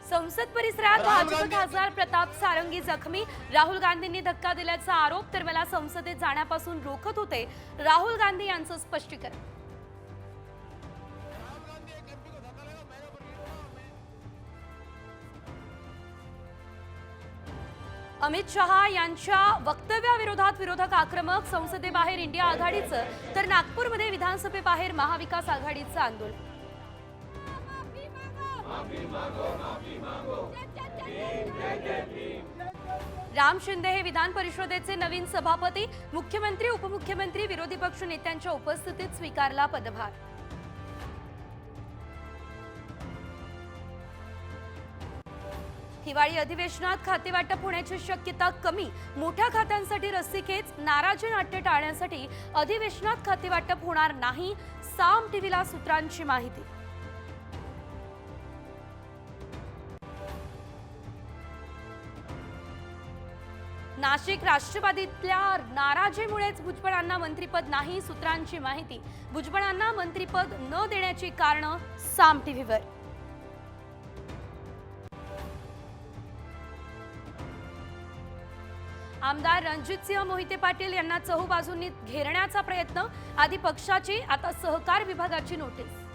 संसद परिसरात भाजप खासदार प्रताप सारंगी जखमी। राहुल गांधींनी धक्का दिल्याचा आरोप, तर मला संसदेत जाण्यापासून रोखत होते, राहुल गांधी यांचं स्पष्टीकरण। अमित शहा यांच्या वक्तव्याविरोधात विरोधक आक्रमक। संसदेबाहेर इंडिया आघाडीचं तर नागपूरमध्ये विधानसभेबाहेर महाविकास आघाडीचं आंदोलन। राम शिंदे हे विधान परिषदेचे नवीन सभापती। मुख्यमंत्री उपमुख्यमंत्री विरोधी पक्ष नेत्यांच्या उपस्थितीत स्वीकारला पदभार। हिवाळी अधिवेशनात खातेवाटप होण्याची शक्यता कमी। मोठ्या खात्यांसाठी रस्सीखेच। नाराजी नाट्य टाळण्यासाठी अधिवेशनात खातेवाटप होणार नाही, साम टीव्हीला सूत्रांची माहिती। नाशिक राष्ट्रवादीतल्या नाराजीमुळेच भुजबळांना मंत्रिपद नाही, सूत्रांची माहिती। भुजबळांना मंत्रिपद न देण्याची कारणं साम टीव्हीवर। आमदार रणजितसिंह मोहिते पाटील यांना चहूबाजूंनी घेरण्याचा प्रयत्न। आधी पक्षाची, आता सहकार विभागाची नोटीस।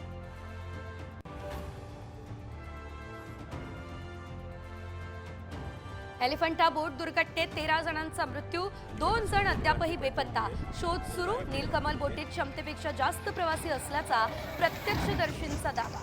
एलिफंटा बोट दुर्घटनेत 13 जणांचा मृत्यू, 2 जण अद्यापही बेपत्ता। शोध सुरू। नीलकमल बोटीत क्षमतेपेक्षा जास्त प्रवासी असल्याचा प्रत्यक्षदर्शींचा दावा।